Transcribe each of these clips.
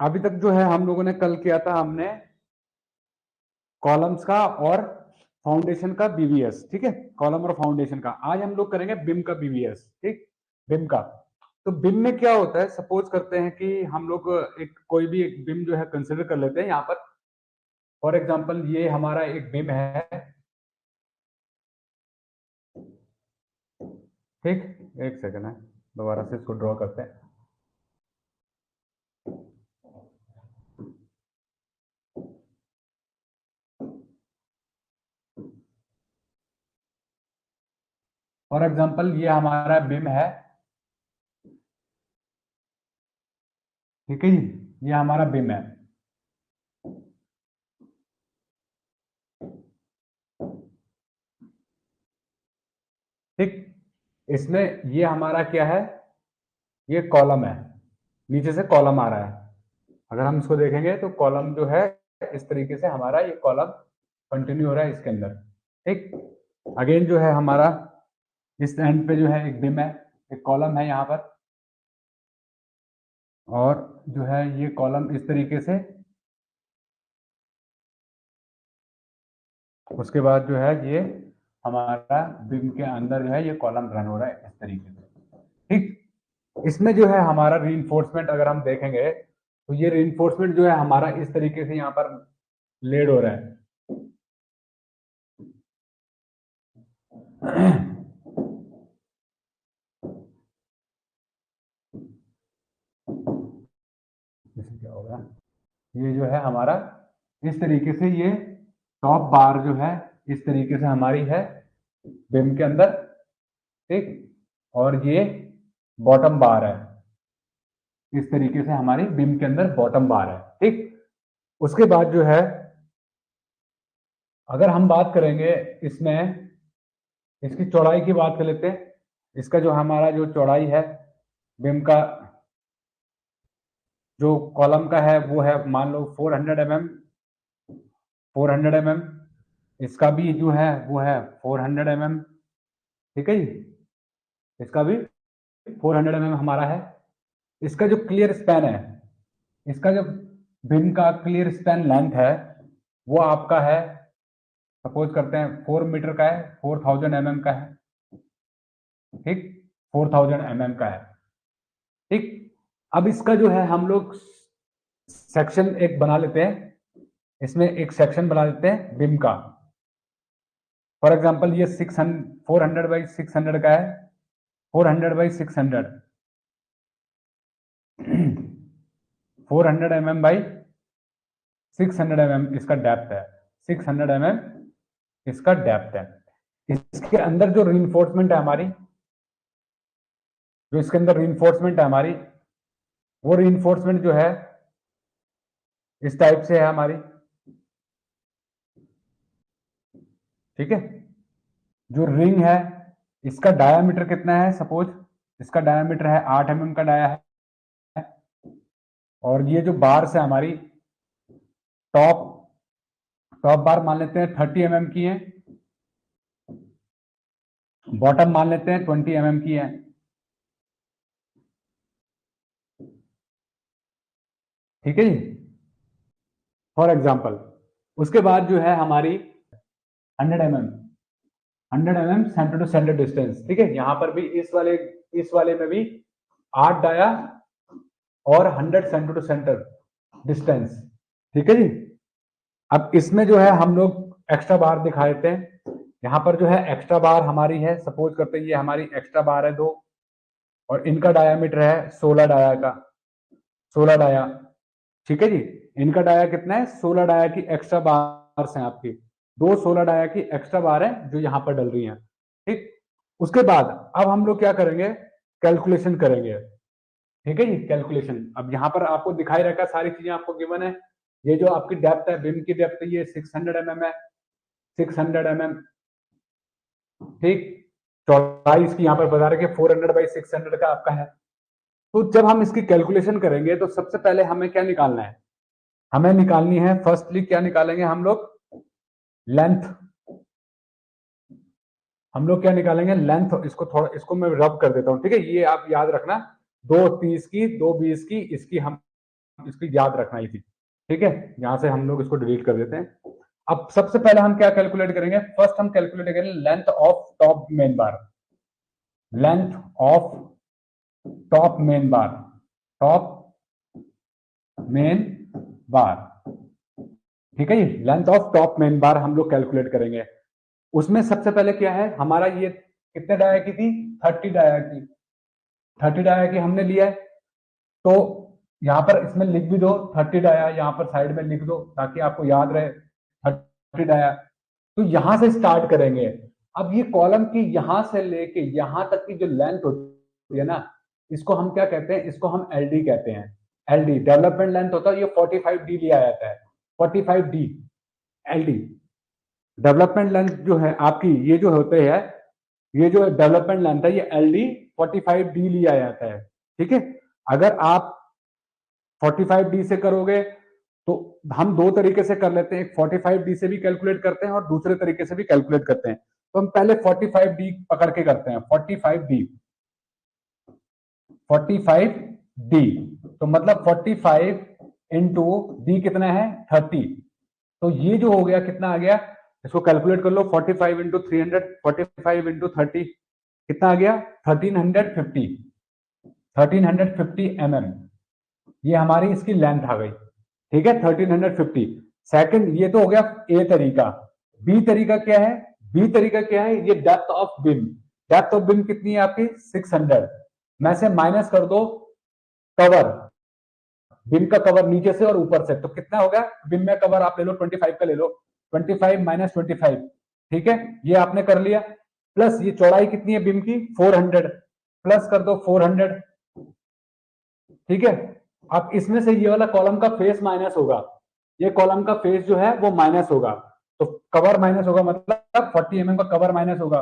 अभी तक जो है हम लोगों ने कल किया था, हमने कॉलम्स का और फाउंडेशन का बीवीएस, ठीक है, कॉलम और फाउंडेशन का। आज हम लोग करेंगे बिम का बीवीएस, ठीक, बिम का। तो बिम में क्या होता है, सपोज करते हैं कि हम लोग एक कोई भी एक बिम जो है कंसिडर कर लेते हैं यहाँ पर। फॉर एग्जांपल ये हमारा एक बिम है, ठीक। एक सेकंड है, दोबारा से इसको ड्रॉ करते हैं। फॉर एग्जांपल ये हमारा बिम है, ठीक है जी, ये हमारा बिम है। ठीक, इसमें ये हमारा क्या है, ये कॉलम है, नीचे से कॉलम आ रहा है। अगर हम इसको देखेंगे तो कॉलम जो है इस तरीके से हमारा ये कॉलम कंटिन्यू हो रहा है इसके अंदर, ठीक। अगेन जो है हमारा इस एंड पे जो है एक बिम है, एक कॉलम है यहाँ पर, और जो है ये कॉलम इस तरीके से, उसके बाद जो है ये हमारा बिम के अंदर जो है ये कॉलम रन हो रहा है इस तरीके से, ठीक। इसमें जो है हमारा रीइंफोर्समेंट अगर हम देखेंगे तो ये रीइंफोर्समेंट जो है हमारा इस तरीके से यहाँ पर लेड हो रहा है। इससे क्या होगा, ये जो है हमारा इस तरीके से ये टॉप बार जो है इस तरीके से हमारी है बिम के अंदर, ठीक। और ये बॉटम बार है, इस तरीके से हमारी बिम के अंदर बॉटम बार है, ठीक। उसके बाद जो है अगर हम बात करेंगे इसमें, इसकी चौड़ाई की बात कर लेते हैं। इसका जो हमारा जो चौड़ाई है बिम का, जो कॉलम का है वो है मान लो 400 mm, 400 mm। इसका भी जो है वो है 400 mm, ठीक है जी, इसका भी 400 mm हमारा है। इसका जो क्लियर स्पैन है, इसका जो बिम का क्लियर स्पैन लेंथ है वो आपका है, सपोज करते हैं 4 मीटर का है, 4000 mm का है, ठीक, 4000 mm का है, ठीक। अब इसका जो है हम लोग सेक्शन एक बना लेते हैं, इसमें एक सेक्शन बना लेते हैं बिम का। फॉर एग्जांपल ये 400 बाई 600 का है, 400 बाई 600, 400 mm बाई 600 mm इसका डेप्थ है, 600 mm इसका डेप्थ है। इसके अंदर जो रीइंफोर्समेंट है हमारी, जो इसके अंदर रीइंफोर्समेंट है हमारी, वो रीइंफोर्समेंट जो है इस टाइप से है हमारी, ठीक है। जो रिंग है इसका डायामीटर कितना है, सपोज इसका डायामीटर है 8 mm का डाया है, और ये जो बार्स है हमारी, टॉप टॉप बार मान लेते हैं 30 mm की है, बॉटम मान लेते हैं 20 mm की है, ठीक है जी, फॉर एग्जाम्पल। उसके बाद जो है हमारी 100 mm, 100 mm centre to centre distance, ठीक है। यहां पर भी इस वाले में भी 8 डाया और 100 सेंटर टू सेंटर डिस्टेंस, ठीक है जी। अब इसमें जो है हम लोग एक्स्ट्रा बार दिखा देते हैं। यहाँ पर जो है एक्स्ट्रा बार हमारी है, सपोज करते हैं ये हमारी एक्स्ट्रा बार है 2, और इनका डायामीटर है 16 डाया का, 16 डाया, ठीक है जी। इनका डाया कितना है, 16 डाया की एक्स्ट्रा बार्स हैं आपकी, 16 डाया की एक्स्ट्रा बार है जो यहाँ पर डल रही हैं, ठीक। उसके बाद अब हम लोग क्या करेंगे, कैलकुलेशन करेंगे, ठीक है जी, कैलकुलेशन। अब यहाँ पर आपको दिखाई रखा, सारी चीजें आपको गिवन है। ये जो आपकी डेप्थ है, बिम की डेप्थ ये 600 mm है, 600 mm, ठीक। चौड़ाई इसकी यहाँ पर बता रहे कि 400 बाई 600 का आपका है। तो जब हम इसकी कैलकुलेशन करेंगे तो सबसे पहले हमें क्या निकालना है, हमें निकालनी है फर्स्टली क्या निकालेंगे हम लोग, लेंथ। हम लोग क्या निकालेंगे, लेंथ। इसको थोड़ा, इसको मैं रब कर देता हूं, ठीक है। ये आप याद रखना, 2 30 की, 2 20 की, इसकी हम इसकी याद रखना ही थी। ठीक है, यहां से हम लोग इसको डिलीट कर देते हैं। अब सबसे पहले हम क्या कैलकुलेट करेंगे, फर्स्ट हम कैलकुलेट करेंगे length of top main bar, length of top main bar, top main बार। ठीक है, ये लेंथ ऑफ टॉप मेन बार हम लोग कैलकुलेट करेंगे। उसमें सबसे पहले क्या है हमारा, ये कितने डाया की थी, 30 डाया की, 30 डाया की हमने लिया है। तो यहां पर इसमें लिख भी दो 30 डाया, यहां पर साइड में लिख दो ताकि आपको याद रहे 30 डाया। तो यहां से स्टार्ट करेंगे। अब ये कॉलम की यहां से लेके यहां तक की जो लेंथ होती है ना, इसको हम क्या कहते हैं, इसको हम एलडी कहते हैं। एलडी डेवलपमेंट लेंथ होता है, ये 45D लिया जाता है, 45D एलडी। डेवलपमेंट लेंथ जो है आपकी, ये जो होते हैं, ये जो डेवलपमेंट लेंथ है ये एलडी 45D लिया जाता है। ठीक है, अगर आप 45D से करोगे तो हम दो तरीके से कर लेते हैं, एक 45D से भी कैलकुलेट करते हैं और दूसरे तरीके से भी कैलकुलेट करते हैं। तो हम पहले 45D पकड़ के करते हैं, 45D, 45D, तो मतलब 45 इंटू डी कितना है 30। तो ये जो हो गया कितना आ गया, इसको कैलकुलेट कर लो, 45 इंटू 300, 45 इंटू 30 कितना आ गया 1350, 1350 ये हमारी इसकी लेंथ आ गई। ठीक है, 1350। सेकंड ये तो हो गया ए तरीका। बी तरीका क्या है, बी तरीका क्या है, ये depth of beam, depth of beam कितनी है आपकी 600, में से माइनस कर दो कवर, बिम का कवर नीचे से और ऊपर से, तो कितना होगा, बिम में कवर आप ले लो 25 का ले लो, 25 माइनस 25। ठीक है, ये आपने कर लिया। प्लस ये चौड़ाई कितनी है बिम की 400, प्लस कर दो 400। ठीक है, अब इसमें से ये वाला कॉलम का फेस माइनस होगा, ये कॉलम का फेस जो है वो माइनस होगा, तो कवर माइनस होगा, मतलब 40 का कवर माइनस होगा।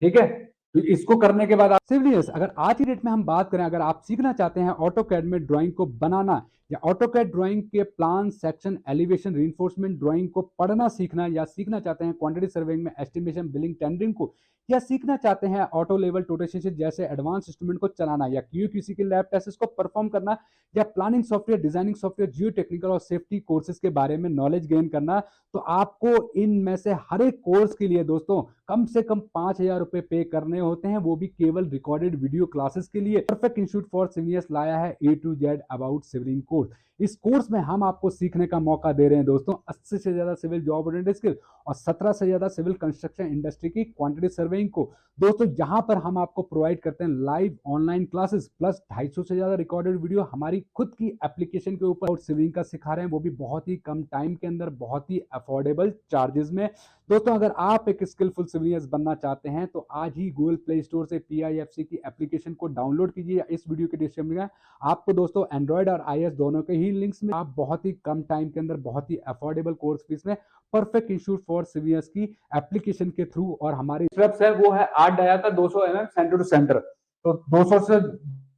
ठीक है, तो इसको करने के बाद आप सिविलियंस, अगर आज की डेट में हम बात करें, अगर आप सीखना चाहते हैं ऑटोकैड में ड्राइंग को बनाना, या ऑटोकैड ड्राइंग के plan, section, elevation, reinforcement drawing को पढ़ना सीखना, या सीखना चाहते हैं क्वांटिटी सर्वेइंग में एस्टिमेशन, बिलिंग, टेंडरिंग को, या सीखना चाहते हैं ऑटो लेवल टोटेशन जैसे एडवांस इंस्ट्रूमेंट को चलाना, या क्यूसी के लैब टेस्ट को परफॉर्म करना, या प्लानिंग सॉफ्टवेयर, डिजाइनिंग सॉफ्टवेयर, जियो टेक्निकल और सेफ्टी कोर्सेज के बारे में नॉलेज गेन करना, तो आपको इनमें से हर एक कोर्स के लिए दोस्तों कम से कम 5,000 रुपए पे करने होते हैं, वो भी केवल रिकॉर्डेड वीडियो क्लासेस के लिए। परफेक्ट इंस्टीट्यूट फॉर सिविलियंस लाया है A to Z about civil engineering course. इस कोर्स में हम आपको सीखने का मौका दे रहे हैं दोस्तों 80 से ज्यादा सिविल जॉब ओरिएंटेड स्किल और 17 से ज्यादा सिविल कंस्ट्रक्शन इंडस्ट्री की क्वांटिटी सर्वेइंग को। दोस्तों यहाँ पर हम आपको प्रोवाइड करते हैं लाइव ऑनलाइन क्लासेस प्लस 250 से ज्यादा रिकॉर्डेड वीडियो हमारी खुद की एप्लीकेशन के ऊपर और सिविलिंग का सिखा रहे हैं, वो भी बहुत ही कम टाइम के अंदर, बहुत ही अफोर्डेबल चार्जेस में। दोस्तों अगर आप एक स्किलफुल सिविलियंस बनना चाहते हैं तो आज ही गूगल प्ले स्टोर से PIFC की एप्लीकेशन को डाउनलोड कीजिए। इस वीडियो के डिस्क्रिप्शन में आपको दोस्तों एंड्रॉइड और iOS दोनों के ही लिंक्स में आप बहुत ही कम टाइम के अंदर बहुत ही अफोर्डेबल कोर्स फीस में परफेक्ट इंस्टीट्यूट फॉर सिविलियंस की एप्लीकेशन के थ्रू, और हमारी स्टेप्स है वो है 8 डाया का 200 mm सेंटर टू सेंटर, तो 200 से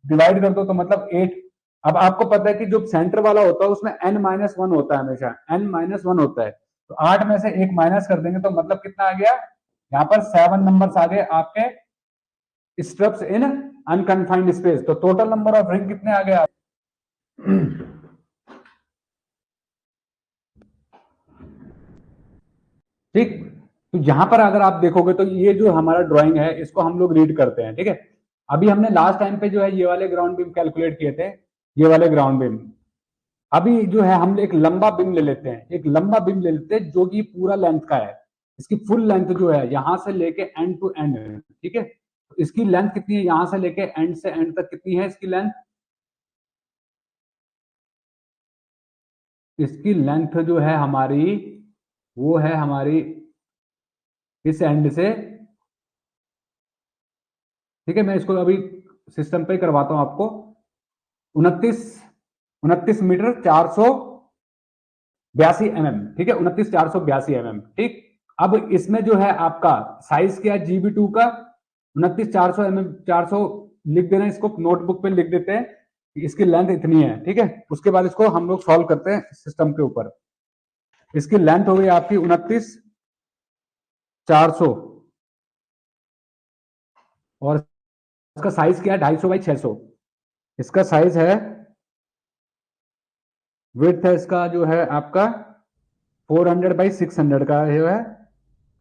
डिवाइड कर दो तो मतलब 8। अब आपको पता है कि जो सेंटर वाला होता है उसमें n-1 होता है, हमेशा n-1 होता है, तो 8 में से एक माइनस कर देंगे तो मतलब कितना आ गया, यहाँ पर 7 नंबर्स आ गए आपके स्ट्रप्स इन अनकन्फाइंड स्पेस। तो टोटल नंबर ऑफ रिंग कितने आ गए आप ठीक। तो यहां पर अगर आप देखोगे तो ये जो हमारा ड्राइंग है इसको हम लोग रीड करते हैं। ठीक है, अभी हमने लास्ट टाइम पे जो है ये वाले ग्राउंड बीम कैलकुलेट किए थे, ये वाले ग्राउंड बीम। अभी जो है हम एक लंबा बीम ले लेते हैं, एक लंबा बीम ले लेते हैं जो कि पूरा लेंथ का है, इसकी फुल लेंथ जो है यहां से लेके एंड टू एंड। ठीक है, तो इसकी लेंथ कितनी है, यहां से लेके एंड से एंड तक कितनी है इसकी लेंथ, इसकी लेंथ जो है हमारी वो है हमारी इस एंड से। ठीक है, मैं इसको अभी सिस्टम पे करवाता हूं आपको। 29 29 मीटर 482 mm। ठीक है, 29,482 mm। ठीक, अब इसमें जो है आपका साइज क्या है GB2 का 29,400 mm, 400 लिख देना, इसको नोटबुक पे लिख देते हैं कि इसकी लेंथ इतनी है। ठीक है, उसके बाद इसको हम लोग सॉल्व करते हैं सिस्टम के ऊपर। इसकी लेंथ हो गई आपकी 29,400 और इसका साइज क्या है 250 बाई 600, इसका साइज है विड्थ है इसका जो है आपका 400 बाई 600 का जो है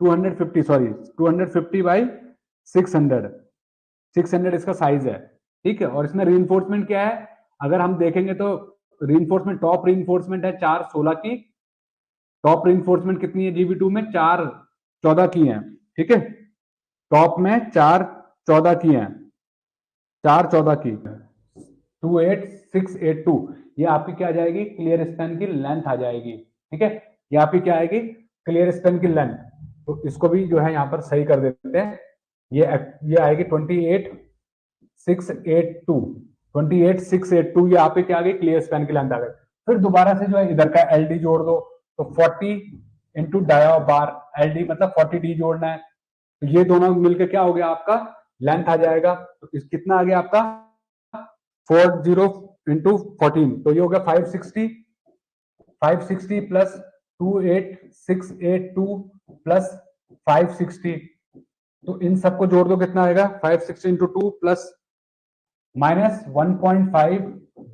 250, सॉरी 250 बाई 600, 600 इसका साइज है, ठीक है। और इसमें रीइंफोर्समेंट क्या है, अगर हम देखेंगे तो रीइंफोर्समेंट, टॉप रीइंफोर्समेंट है 416 की, टॉप रीइंफोर्समेंट कितनी है जीबी2 में, 414 की है, ठीक है। टॉप में 414 की है, 414 की 28682, ये आपकी क्या आ जाएगी, क्लियर स्पैन की लेंथ आ जाएगी, ठीक है। ये आपकी क्या आएगी, क्लियर स्पैन की लेंथ। तो इसको भी जो है यहाँ पर सही कर देते हैं, ये आएगी 28682, 28682, ये आपकी क्या आ गई, क्लियर स्पैन की लेंथ आ गई। फिर दोबारा से जो है इधर का एल डी जोड़ दो, तो 40 इंटू डाया बार एल डी मतलब 40 डी जोड़ना है, तो ये दोनों मिलकर क्या हो गया आपका, लेंथ आ जाएगा। तो इस कितना आ गया आपका 40 इंटू 14, तो ये हो गया 560, 560 प्लस 28682 प्लस 560, तो इन सबको जोड़ दो कितना आएगा, 560 into 2 plus minus 1.5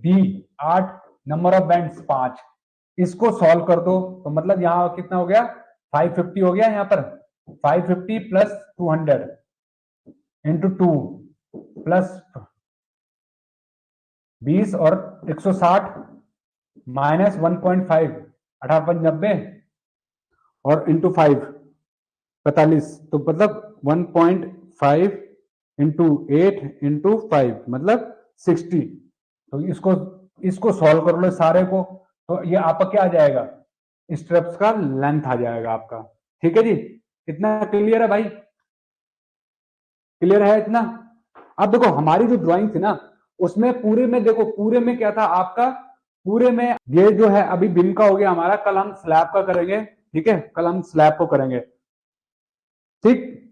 B 8, number of bands 5, इसको सॉल्व कर दो, तो मतलब यहां कितना हो गया 550 हो गया, यहां पर 550 प्लस 200 इंटू 2 प्लस 20 और 160 माइनस 1.5, 18×5 = 90 और इंटू 5 45, तो मतलब 1.5 इंटू 8 इंटू 5 मतलब 60, तो इसको सॉल्व कर लो सारे को, तो ये आपका क्या आ जाएगा, स्ट्रेप्स का लेंथ आ जाएगा आपका, ठीक है जी। इतना क्लियर है भाई, क्लियर है इतना। अब देखो हमारी जो ड्राइंग थी ना, उसमें पूरे में देखो, पूरे में क्या था आपका, पूरे में ये जो है अभी बीम का हो गया हमारा, कल हम स्लैब का करेंगे, ठीक है, कल हम स्लैब को करेंगे, ठीक।